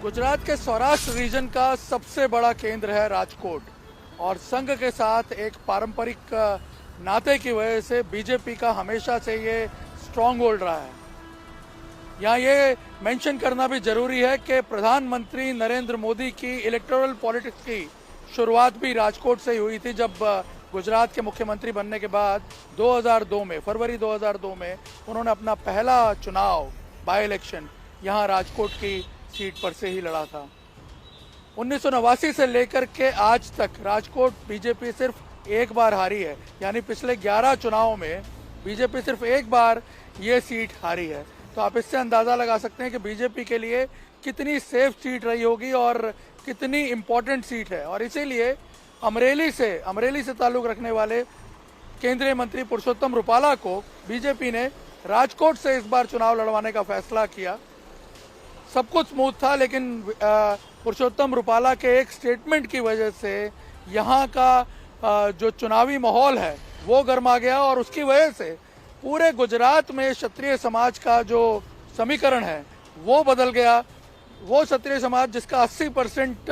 गुजरात के सौराष्ट्र रीजन का सबसे बड़ा केंद्र है राजकोट और संघ के साथ एक पारंपरिक नाते की वजह से बीजेपी का हमेशा से ये स्ट्रॉन्ग होल्ड रहा है। यहाँ ये मेंशन करना भी जरूरी है कि प्रधानमंत्री नरेंद्र मोदी की इलेक्टोरल पॉलिटिक्स की शुरुआत भी राजकोट से ही हुई थी, जब गुजरात के मुख्यमंत्री बनने के बाद 2002 में फरवरी 2002 में उन्होंने अपना पहला चुनाव बाय इलेक्शन यहाँ राजकोट की सीट पर से ही लड़ा था। 1989 से लेकर के आज तक राजकोट बीजेपी सिर्फ एक बार हारी है, यानी पिछले 11 चुनावों में बीजेपी सिर्फ एक बार ये सीट हारी है। तो आप इससे अंदाज़ा लगा सकते हैं कि बीजेपी के लिए कितनी सेफ सीट रही होगी और कितनी इम्पोर्टेंट सीट है। और इसीलिए अमरेली से ताल्लुक़ रखने वाले केंद्रीय मंत्री पुरुषोत्तम रुपाला को बीजेपी ने राजकोट से इस बार चुनाव लड़वाने का फैसला किया। सब कुछ स्मूथ था, लेकिन पुरुषोत्तम रुपाला के एक स्टेटमेंट की वजह से यहाँ का जो चुनावी माहौल है वो गर्मा गया और उसकी वजह से पूरे गुजरात में क्षत्रिय समाज का जो समीकरण है वो बदल गया। वो क्षत्रिय समाज जिसका 80%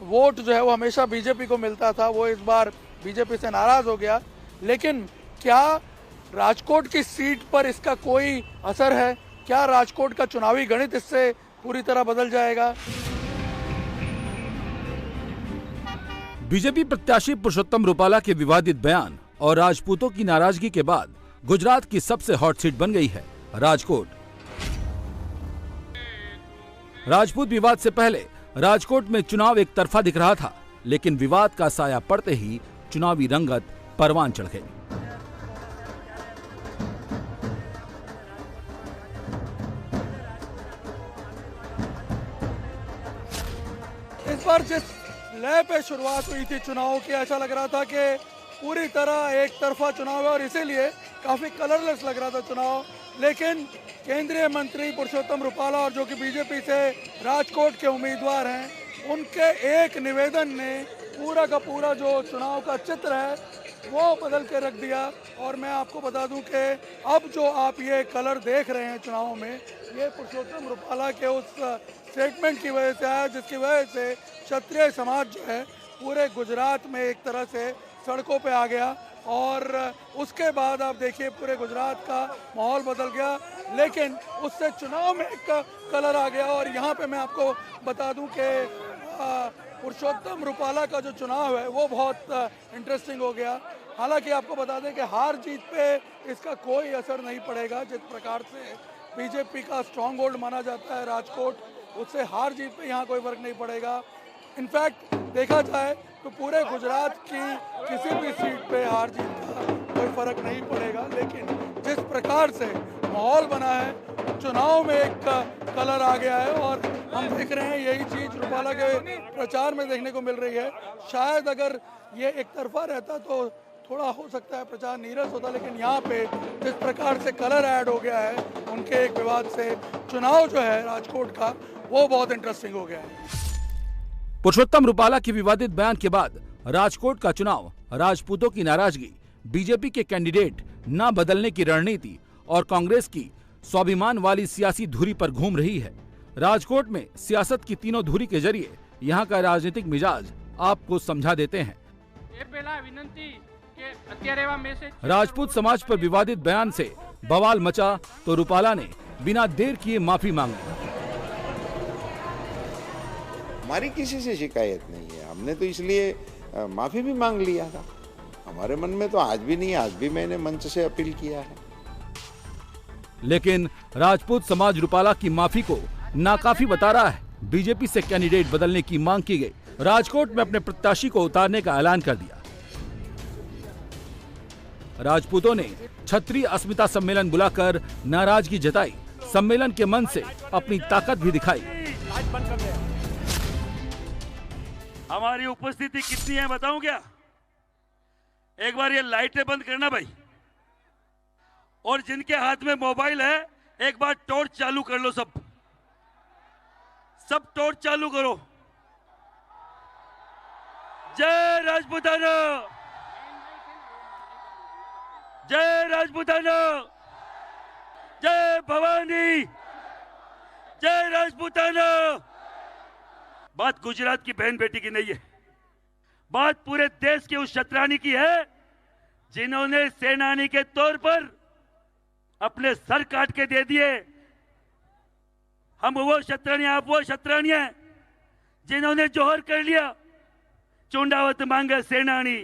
वोट जो है वो हमेशा बीजेपी को मिलता था, वो इस बार बीजेपी से नाराज हो गया। लेकिन क्या राजकोट की सीट पर इसका कोई असर है? क्या राजकोट का चुनावी गणित इससे पूरी तरह बदल जाएगा? बीजेपी प्रत्याशी पुरुषोत्तम रुपाला के विवादित बयान और राजपूतों की नाराजगी के बाद गुजरात की सबसे हॉट सीट बन गई है राजकोट। राजपूत विवाद से पहले राजकोट में चुनाव एक तरफा दिख रहा था, लेकिन विवाद का साया पड़ते ही चुनावी रंगत परवान चढ़ गई। इस बार जिस लय पे शुरुआत हुई थी चुनाव की, ऐसा लग रहा था कि पूरी तरह एक तरफा चुनाव है और इसीलिए काफ़ी कलरलेस लग रहा था चुनाव। लेकिन केंद्रीय मंत्री पुरुषोत्तम रुपाला और जो कि बीजेपी से राजकोट के उम्मीदवार हैं, उनके एक निवेदन ने पूरा का पूरा जो चुनाव का चित्र है वो बदल के रख दिया। और मैं आपको बता दूं कि अब जो आप ये कलर देख रहे हैं चुनाव में, ये पुरुषोत्तम रुपाला के उस स्टेटमेंट की वजह से आया जिसकी वजह से क्षत्रिय समाज जो है पूरे गुजरात में एक तरह से सड़कों पे आ गया। और उसके बाद आप देखिए पूरे गुजरात का माहौल बदल गया, लेकिन उससे चुनाव में एक कलर आ गया। और यहाँ पे मैं आपको बता दूं कि पुरुषोत्तम रुपाला का जो चुनाव है वो बहुत इंटरेस्टिंग हो गया। हालांकि आपको बता दें कि हार जीत पे इसका कोई असर नहीं पड़ेगा। जिस प्रकार से बीजेपी का स्ट्रॉन्ग होल्ड माना जाता है राजकोट, उससे हार जीत पे यहाँ कोई फर्क नहीं पड़ेगा। इनफैक्ट देखा जाए तो पूरे गुजरात की किसी भी सीट पे हार जीत का कोई फर्क नहीं पड़ेगा। लेकिन जिस प्रकार से माहौल बना है, चुनाव में एक कलर आ गया है और हम देख रहे हैं यही चीज़ रुपाला के प्रचार में देखने को मिल रही है। शायद अगर ये एक तरफा रहता तो थोड़ा हो सकता है प्रचार नीरस होता, लेकिन यहाँ पे जिस प्रकार से कलर ऐड हो गया है उनके एक विवाद से, चुनाव जो है राजकोट का वो बहुत इंटरेस्टिंग हो गया है। पुरुषोत्तम रुपाला के विवादित बयान के बाद राजकोट का चुनाव राजपूतों की नाराजगी, बीजेपी के कैंडिडेट न बदलने की रणनीति और कांग्रेस की स्वाभिमान वाली सियासी धुरी पर घूम रही है। राजकोट में सियासत की तीनों धुरी के जरिए यहाँ का राजनीतिक मिजाज आपको समझा देते हैं। राजपूत समाज पर विवादित बयान से बवाल मचा तो रुपाला ने बिना देर किए माफी मांगी। हमारी किसी से शिकायत नहीं है, हमने तो इसलिए माफी भी मांग लिया था। हमारे मन में तो आज भी नहीं, आज भी मैंने मंच से अपील किया है। लेकिन राजपूत समाज रुपाला की माफी को नाकाफी बता रहा है। बीजेपी से कैंडिडेट बदलने की मांग की गई। राजकोट में अपने प्रत्याशी को उतारने का ऐलान कर दिया। राजपूतों ने क्षत्रिय अस्मिता सम्मेलन बुलाकर नाराजगी जताई। सम्मेलन के मंच से अपनी ताकत भी दिखाई। हमारी उपस्थिति कितनी है बताऊं क्या? एक बार ये लाइटें बंद करना भाई, और जिनके हाथ में मोबाइल है एक बार टॉर्च चालू कर लो। सब टॉर्च चालू करो। जय राजपूताना, जय राजपूताना, जय भवानी, जय राजपूताना, बात गुजरात की बहन बेटी की नहीं है, बात पूरे देश की उस क्षत्राणी की है जिन्होंने सेनानी के तौर पर अपने सर काट के दे दिए। हम वो क्षत्राणी, आप वो क्षत्राणी हैं जिन्होंने जोहर कर लिया। चुंडावत मांगे सेनानी,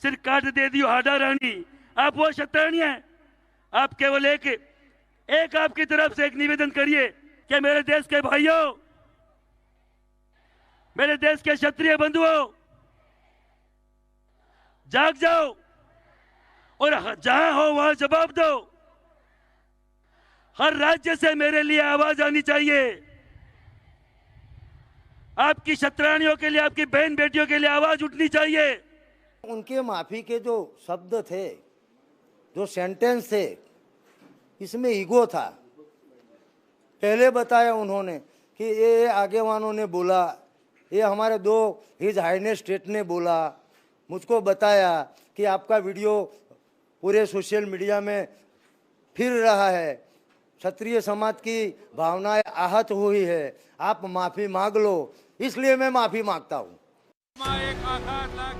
सिर काट दे दियो हाडा रानी। आप वो क्षत्राणी हैं। आप केवल एक आपकी तरफ से एक निवेदन करिए कि मेरे देश के भाइयों, मेरे देश के क्षत्रिय बंधुओं, जाग जाओ और जहां हो वहां जवाब दो। हर राज्य से मेरे लिए आवाज आनी चाहिए। आपकी क्षत्राणियों के लिए, आपकी बहन बेटियों के लिए आवाज उठनी चाहिए। उनके माफी के जो शब्द थे, जो सेंटेंस थे, इसमें ईगो था। पहले बताया उन्होंने कि ये आगेवानों ने बोला, ये हमारे दो हिज हाईनेस स्टेट ने बोला। मुझको बताया कि आपका वीडियो पूरे सोशल मीडिया में फिर रहा है, क्षत्रिय समाज की भावनाएं आहत हुई है, आप माफी मांग लो। इसलिए मैं माफी मांगता हूँ।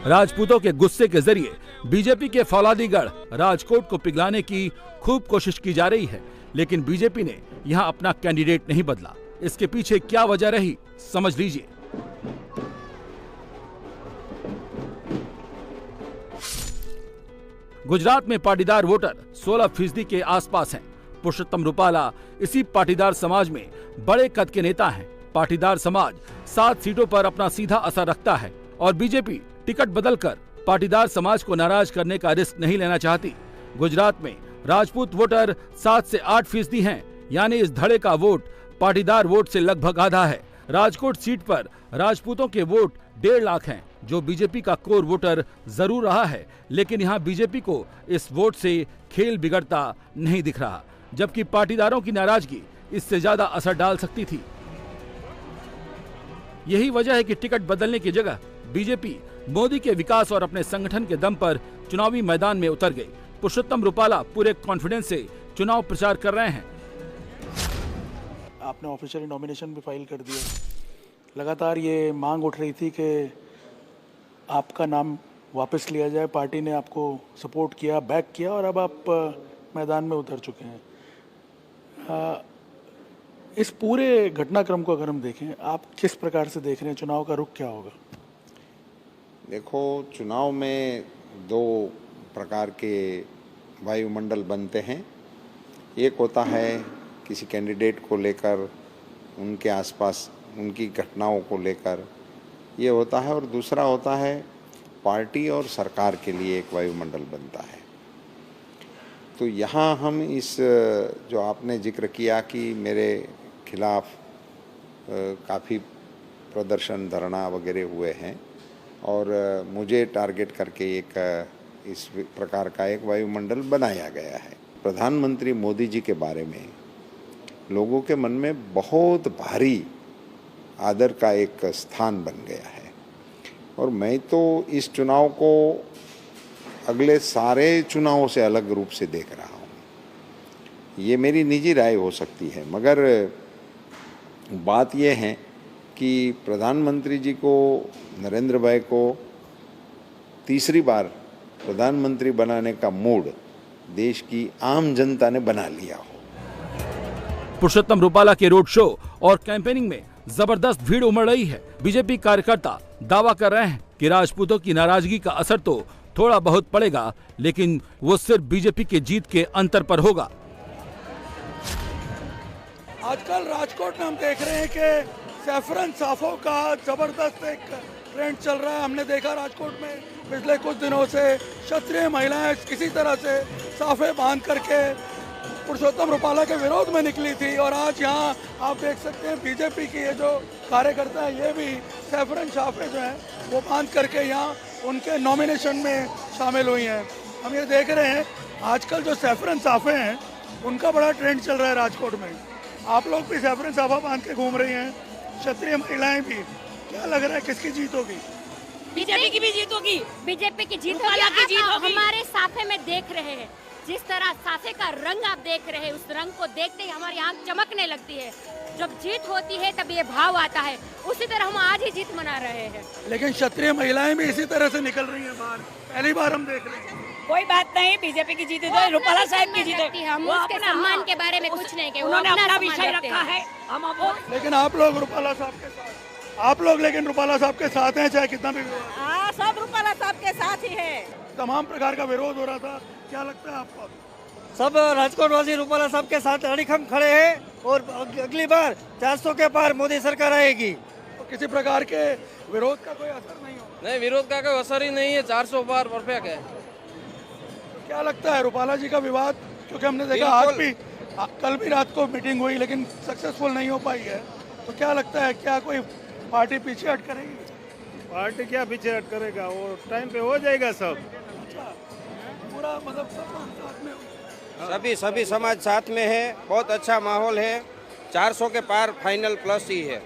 राजपूतों के गुस्से के जरिए बीजेपी के फौलादीगढ़ राजकोट को पिघलाने की खूब कोशिश की जा रही है, लेकिन बीजेपी ने यहां अपना कैंडिडेट नहीं बदला। इसके पीछे क्या वजह रही, समझ लीजिए। गुजरात में पाटीदार वोटर 16% के आसपास हैं। पुरुषोत्तम रूपाला इसी पाटीदार समाज में बड़े कद के नेता हैं। पाटीदार समाज 7 सीटों पर अपना सीधा असर रखता है और बीजेपी टिकट बदलकर पाटीदार समाज को नाराज करने का रिस्क नहीं लेना चाहती। गुजरात में राजपूत वोटर 7 से 8% हैं, यानी इस धड़े का वोट पाटीदार वोट से लगभग आधा है। राजकोट सीट पर राजपूतों के वोट 1.5 लाख हैं, जो बीजेपी का कोर वोटर जरूर रहा है, लेकिन यहाँ बीजेपी को इस वोट से खेल बिगड़ता नहीं दिख रहा, जबकि पाटीदारों की नाराजगी इससे ज्यादा असर डाल सकती थी। यही वजह है कि टिकट बदलने की जगह बीजेपी मोदी के विकास और अपने संगठन के दम पर चुनावी मैदान में उतर गई। पुरुषोत्तम रूपाला पूरे कॉन्फिडेंस से चुनाव प्रचार कर रहे हैं। आपने ऑफिशियली नॉमिनेशन भी फाइल कर दिया। लगातार ये मांग उठ रही थी कि आपका नाम वापस लिया जाए। पार्टी ने आपको सपोर्ट किया, बैक किया और अब आप मैदान में उतर चुके हैं। इस पूरे घटनाक्रम को अगर हम देखें, आप किस प्रकार से देख रहे हैं? चुनाव का रुख क्या होगा? देखो, चुनाव में 2 प्रकार के वायुमंडल बनते हैं। एक होता है किसी कैंडिडेट को लेकर, उनके आसपास उनकी घटनाओं को लेकर ये होता है, और दूसरा होता है पार्टी और सरकार के लिए एक वायुमंडल बनता है। तो यहाँ हम इस जो आपने जिक्र किया कि मेरे खिलाफ काफ़ी प्रदर्शन, धरना वगैरह हुए हैं और मुझे टारगेट करके एक इस प्रकार का एक वायुमंडल बनाया गया है। प्रधानमंत्री मोदी जी के बारे में लोगों के मन में बहुत भारी आदर का एक स्थान बन गया है, और मैं तो इस चुनाव को अगले सारे चुनावों से अलग रूप से देख रहा हूँ। ये मेरी निजी राय हो सकती है, मगर बात यह है कि प्रधानमंत्री जी को, नरेंद्र भाई को तीसरी बार प्रधानमंत्री बनाने का मूड देश की आम जनता ने बना लिया हो। पुरुषोत्तम रूपाला के रोड शो और कैंपेनिंग में जबरदस्त भीड़ उमड़ रही है। बीजेपी कार्यकर्ता दावा कर रहे हैं कि राजपूतों की नाराजगी का असर तो थोड़ा बहुत पड़ेगा, लेकिन वो सिर्फ बीजेपी के जीत के अंतर पर होगा। आजकल राजकोट में हम देख रहे हैं कि सैफरन साफों का जबरदस्त एक ट्रेंड चल रहा है। हमने देखा राजकोट में पिछले कुछ दिनों से क्षत्रिय महिलाएं किसी तरह से साफे बांध करके पुरुषोत्तम रूपाला के विरोध में निकली थी, और आज यहाँ आप देख सकते हैं बीजेपी की ये जो कार्यकर्ता है, ये भी सैफरन साफे जो हैं वो बांध करके यहाँ उनके नॉमिनेशन में शामिल हुई हैं। हम ये देख रहे हैं आजकल जो सैफरन साफे हैं उनका बड़ा ट्रेंड चल रहा है राजकोट में। आप लोग भी सैफरन साफा बांध के घूम रही हैं, क्षत्रिय महिलाएं भी। क्या लग रहा है किसकी जीत होगी? बीजेपी की भी जीत होगी। बीजेपी की जीत होगी। हमारे साफे में देख रहे हैं जिस तरह साफे का रंग आप देख रहे हैं, उस रंग को देखते ही हमारी आंख चमकने लगती है। जब जीत होती है तब ये भाव आता है। उसी तरह हम आज ही जीत मना रहे हैं। लेकिन क्षत्रिय महिलाएं भी इसी तरह से निकल रही हैं बाहर, पहली बार हम देख रहे हैं। कोई बात नहीं, बीजेपी की जीत है, रूपाला साहब की जीत है। हम उसके सम्मान के बारे में कुछ नहीं कहे, उन्होंने अपना विषय रखा है। हम लेकिन आप लोग रूपाला साहब के साथ, आप लोग लेकिन रूपाला साहब के साथ हैं, चाहे कितना भी विरोध। हाँ, सब रूपाला साहब के साथ ही है। तमाम प्रकार का विरोध हो रहा था, क्या लगता है आपको? सब राजकोट वासी रूपाला साहब के साथ अड़िखम खड़े हैं और अगली बार 400 के पार मोदी सरकार आएगी। तो किसी प्रकार के विरोध का कोई असर नहीं होगा? नहीं, विरोध का कोई असर ही नहीं है। 400 पार परफेक्ट है। तो क्या लगता है रूपाला जी का विवाद, क्योंकि हमने देखा आज भी, कल भी रात को मीटिंग हुई लेकिन सक्सेसफुल नहीं हो पाई है, तो क्या लगता है क्या कोई पार्टी पीछे हट करेगी? पार्टी क्या पीछे हट करेगा, वो टाइम पे हो जाएगा सब। अच्छा, पूरा मतलब सब साथ में सभी समाज साथ में है। बहुत अच्छा माहौल है। 400 के पार फाइनल प्लस ही है।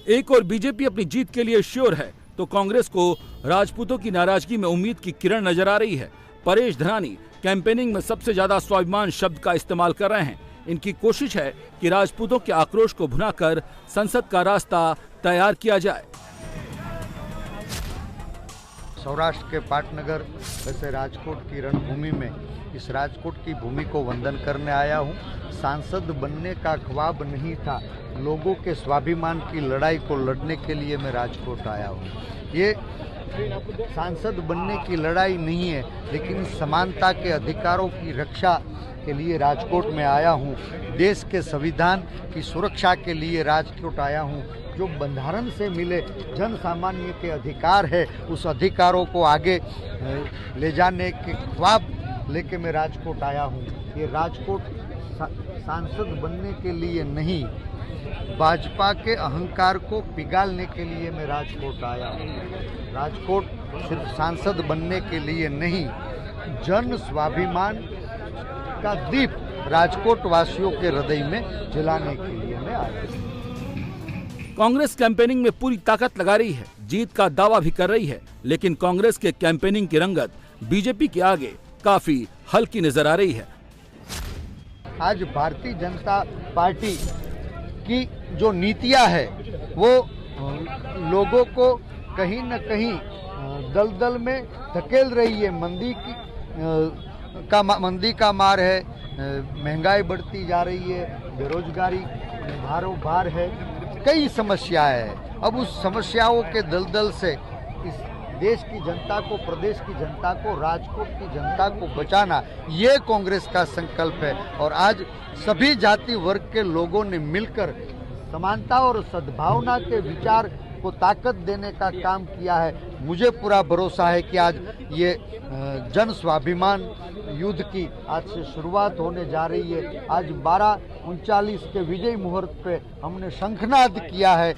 एक और बीजेपी अपनी जीत के लिए श्योर है, तो कांग्रेस को राजपूतों की नाराजगी में उम्मीद की किरण नजर आ रही है। परेश धनानी कैंपेनिंग में सबसे ज्यादा स्वाभिमान शब्द का इस्तेमाल कर रहे हैं। इनकी कोशिश है कि राजपूतों के आक्रोश को भुनाकर संसद का रास्ता तैयार किया जाए। सौराष्ट्र के पाटनगर वैसे राजकोट की रणभूमि में इस राजकोट की भूमि को वंदन करने आया हूँ। सांसद बनने का ख्वाब नहीं था, लोगों के स्वाभिमान की लड़ाई को लड़ने के लिए मैं राजकोट आया हूँ। ये सांसद बनने की लड़ाई नहीं है, लेकिन समानता के अधिकारों की रक्षा के लिए राजकोट में आया हूँ। देश के संविधान की सुरक्षा के लिए राजकोट आया हूँ। जो बंधारण से मिले जन सामान्य के अधिकार है, उस अधिकारों को आगे ले जाने के ख्वाब लेके मैं राजकोट आया हूँ। ये राजकोट सांसद बनने के लिए नहीं, भाजपा के अहंकार को पिघालने के लिए मैं राजकोट आया हूँ। राजकोट सिर्फ सांसद बनने के लिए नहीं, जन स्वाभिमान का दीप राजकोट वासियों के हृदय में जलाने के लिए मैं आया हूँ। कांग्रेस कैंपेनिंग में पूरी ताकत लगा रही है, जीत का दावा भी कर रही है, लेकिन कांग्रेस के कैंपेनिंग की रंगत बीजेपी के आगे काफी हल्की नजर आ रही है। आज भारतीय जनता पार्टी की जो नीतियां है वो लोगों को कहीं न कहीं दलदल में धकेल रही है। मंदी का मार है, महंगाई बढ़ती जा रही है, बेरोजगारी भारों भार है, कई समस्याएं हैं। अब उस समस्याओं के दलदल से इस देश की जनता को, प्रदेश की जनता को, राजकोट की जनता को बचाना, ये कांग्रेस का संकल्प है। और आज सभी जाति वर्ग के लोगों ने मिलकर समानता और सद्भावना के विचार को ताकत देने का काम किया है। मुझे पूरा भरोसा है कि आज ये जन स्वाभिमान युद्ध की आज से शुरुआत होने जा रही है। आज 12:39 के विजय मुहूर्त पे हमने शंखनाद किया है।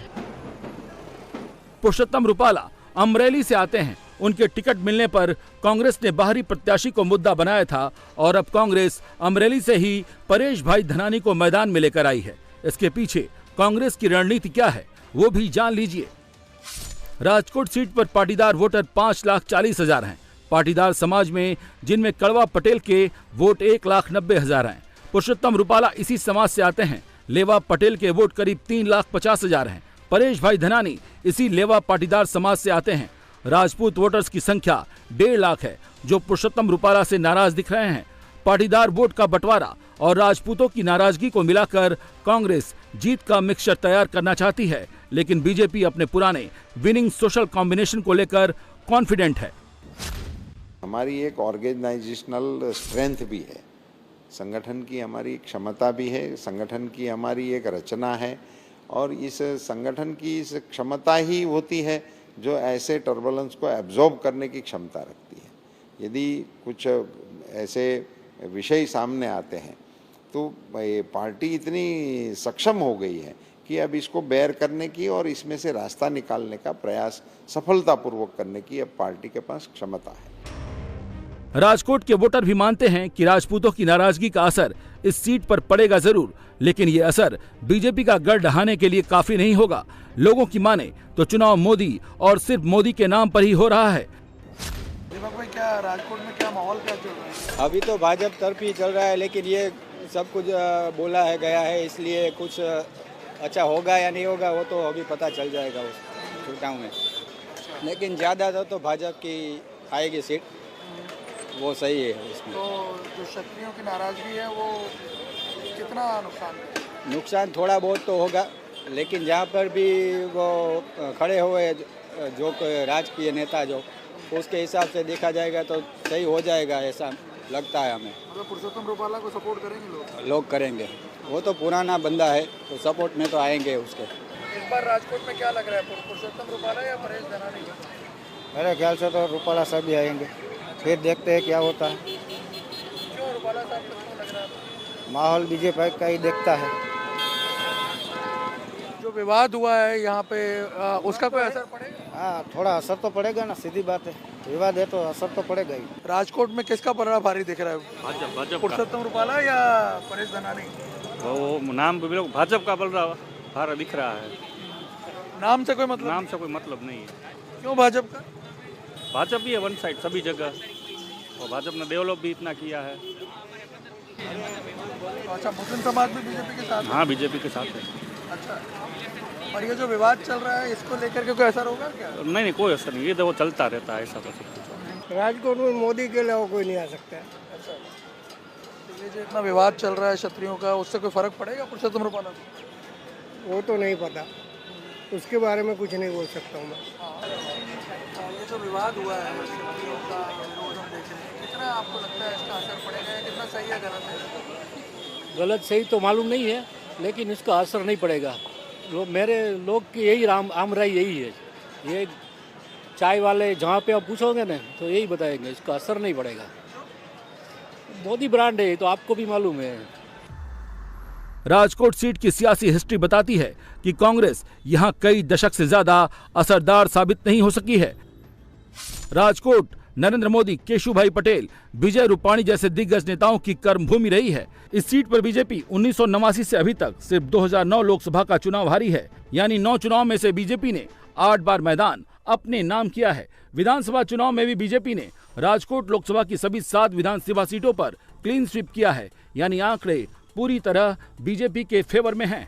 पुरुषोत्तम रूपाला अमरेली से आते हैं। उनके टिकट मिलने पर कांग्रेस ने बाहरी प्रत्याशी को मुद्दा बनाया था और अब कांग्रेस अमरेली से ही परेश भाई धनानी को मैदान में लेकर आई है। इसके पीछे कांग्रेस की रणनीति क्या है, वो भी जान लीजिए। राजकोट सीट पर पाटीदार वोटर 5,40,000 हैं। पाटीदार समाज में जिनमें कड़वा पटेल के वोट 1,90,000 हैं। पुरुषोत्तम रूपाला इसी समाज से आते हैं। लेवा पटेल के वोट करीब 3,50,000 हैं। परेश भाई धनानी इसी लेवा पाटीदार समाज से आते हैं। राजपूत वोटर्स की संख्या 1.5 लाख है, जो पुरुषोत्तम रूपाला से नाराज दिख रहे हैं। पाटीदार वोट का बंटवारा और राजपूतों की नाराजगी को मिलाकर कांग्रेस जीत का मिक्सचर तैयार करना चाहती है, लेकिन बीजेपी अपने पुराने विनिंग सोशल कॉम्बिनेशन को लेकर कॉन्फिडेंट है। हमारी एक ऑर्गेनाइजेशनल स्ट्रेंथ भी है, संगठन की हमारी क्षमता भी है, संगठन की हमारी एक रचना है, और इस संगठन की इस क्षमता ही होती है जो ऐसे टर्बुलेंस को एब्जॉर्ब करने की क्षमता रखती है। यदि कुछ ऐसे विषय सामने आते हैं तो ये पार्टी इतनी सक्षम हो गई है कि अब इसको बेयर करने की और इसमें से रास्ता निकालने का प्रयास सफलतापूर्वक करने की अब पार्टी के पास क्षमता है। राजकोट के वोटर भी मानते हैं कि राजपूतों की नाराजगी का असर इस सीट पर पड़ेगा जरूर, लेकिन ये असर बीजेपी का गढ़ ढहाने के लिए काफी नहीं होगा। लोगों की माने तो चुनाव मोदी और सिर्फ मोदी के नाम पर ही हो रहा है। दीपक भाई, क्या राजकोट में क्या माहौल क्या चल रहा है? अभी तो भाजपा तरफ ही चल रहा है, लेकिन ये सब कुछ बोला है गया है, इसलिए कुछ अच्छा होगा या नहीं होगा वो तो अभी पता चल जाएगा उस चुनाव में। लेकिन ज़्यादा तो भाजपा की आएगी सीट, वो सही है उसमें। तो जो क्षत्रियों की नाराजगी है वो कितना नुकसान थोड़ा बहुत तो होगा, लेकिन जहाँ पर भी वो खड़े हुए जो राजकीय नेता जो, उसके हिसाब से देखा जाएगा तो सही हो जाएगा, ऐसा लगता है हमें। मतलब पुरुषोत्तम रूपाला को सपोर्ट करेंगे लोग करेंगे, वो तो पुराना बंदा है तो सपोर्ट में तो आएंगे उसके। इस बार राजकोट में क्या लग रहा है, पुरुषोत्तम रूपाला या परेश धनानी? मेरे ख्याल से तो रूपाला साहब ही आएंगे, फिर देखते हैं क्या होता है। क्यों रूपाला साहब को क्यों लग रहा है? माहौल बीजेपी का ही देखता है। जो विवाद हुआ है यहाँ पे उसका कोई असर पड़ेगा? हाँ, थोड़ा असर तो पड़ेगा ना, सीधी बात है, विवाद है तो असर तो पड़ेगा ही। राजकोट में किसका पलड़ा भारी दिख रहा है? भाजपा। पुरुषोत्तम रूपाला या परेश धनानी? वो नाम भाजपा का पलड़ा भारी दिख रहा है। नाम से कोई मतलब? नाम से कोई मतलब नहीं है। क्यों भाजपा का? भाजपा भी है वन साइड सभी जगह, और भाजपा ने डेवलप भी इतना किया है। अच्छा, मुस्लिम समाज भी बीजेपी के साथ है? हाँ, बीजेपी के साथ है। अच्छा, और ये जो विवाद चल रहा है इसको लेकर के कोई असर होगा क्या? नहीं, कोई असर नहीं, ये तो वो चलता रहता है ऐसा तो सब कुछ। राजकोट में मोदी के अलावा कोई नहीं आ सकता है। अच्छा, तो ये जो इतना विवाद चल रहा है क्षत्रियों का, उससे कोई फर्क पड़ेगा पुरुषोत्तम रूपाला को? वो तो नहीं पता, उसके बारे में कुछ नहीं बोल सकता हूँ मैं। ये जो विवाद हुआ है क्षत्रियों का विरोध हम देख रहे हैं, कितना आपको लगता है इसका असर पड़ेगा, कितना सही है गलत है? गलत सही तो मालूम नहीं है, लेकिन इसका असर नहीं पड़ेगा। मेरे लोग की यही आम राय यही है, ये चाय वाले जहाँ पे आप पूछोगे ना तो यही बताएंगे, इसका असर नहीं पड़ेगा। मोदी ब्रांड है तो आपको भी मालूम है। राजकोट सीट की सियासी हिस्ट्री बताती है कि कांग्रेस यहां कई दशक से ज्यादा असरदार साबित नहीं हो सकी है। राजकोट नरेंद्र मोदी, केशुभाई पटेल, विजय रूपाणी जैसे दिग्गज नेताओं की कर्मभूमि रही है। इस सीट पर बीजेपी 1989 से अभी तक सिर्फ 2009 लोकसभा का चुनाव हारी है, यानी 9 चुनाव में से बीजेपी ने 8 बार मैदान अपने नाम किया है। विधानसभा चुनाव में भी बीजेपी ने राजकोट लोकसभा की सभी 7 विधानसभा सीटों पर क्लीन स्वीप किया है, यानी आंकड़े पूरी तरह बीजेपी के फेवर में हैं।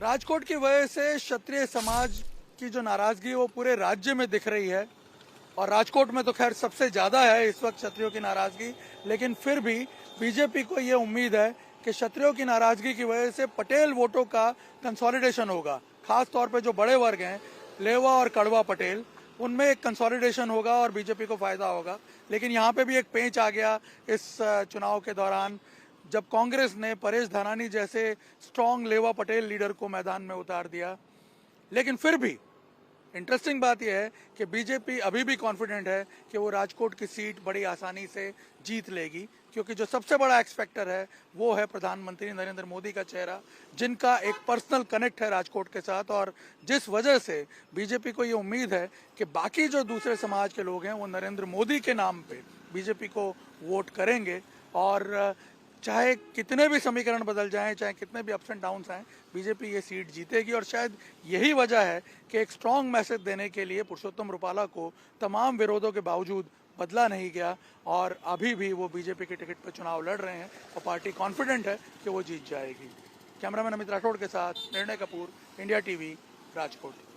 राजकोट की वजह से क्षत्रिय समाज की जो नाराजगी वो पूरे राज्य में दिख रही है, और राजकोट में तो खैर सबसे ज्यादा है इस वक्त क्षत्रियों की नाराजगी। लेकिन फिर भी बीजेपी को ये उम्मीद है कि क्षत्रियों की नाराजगी की वजह से पटेल वोटों का कंसोलिडेशन होगा, खास तौर पे जो बड़े वर्ग हैं, लेवा और कड़वा पटेल, उनमें एक कंसोलिडेशन होगा और बीजेपी को फायदा होगा। लेकिन यहाँ पे भी एक पेंच आ गया इस चुनाव के दौरान, जब कांग्रेस ने परेश धनानी जैसे स्ट्रांग लेवा पटेल लीडर को मैदान में उतार दिया। लेकिन फिर भी इंटरेस्टिंग बात यह है कि बीजेपी अभी भी कॉन्फिडेंट है कि वो राजकोट की सीट बड़ी आसानी से जीत लेगी, क्योंकि जो सबसे बड़ा एक्स फैक्टर है वो है प्रधानमंत्री नरेंद्र मोदी का चेहरा, जिनका एक पर्सनल कनेक्ट है राजकोट के साथ, और जिस वजह से बीजेपी को ये उम्मीद है कि बाकी जो दूसरे समाज के लोग हैं वो नरेंद्र मोदी के नाम पे बीजेपी को वोट करेंगे। और चाहे कितने भी समीकरण बदल जाएं, चाहे कितने भी अप्स एंड डाउन्स आएं, बीजेपी ये सीट जीतेगी। और शायद यही वजह है कि एक स्ट्रांग मैसेज देने के लिए पुरुषोत्तम रूपाला को तमाम विरोधों के बावजूद बदला नहीं गया, और अभी भी वो बीजेपी के टिकट पर चुनाव लड़ रहे हैं और पार्टी कॉन्फिडेंट है कि वो जीत जाएगी। कैमरामैन अमित राठौड़ के साथ निर्णय कपूर, इंडिया टीवी, राजकोट।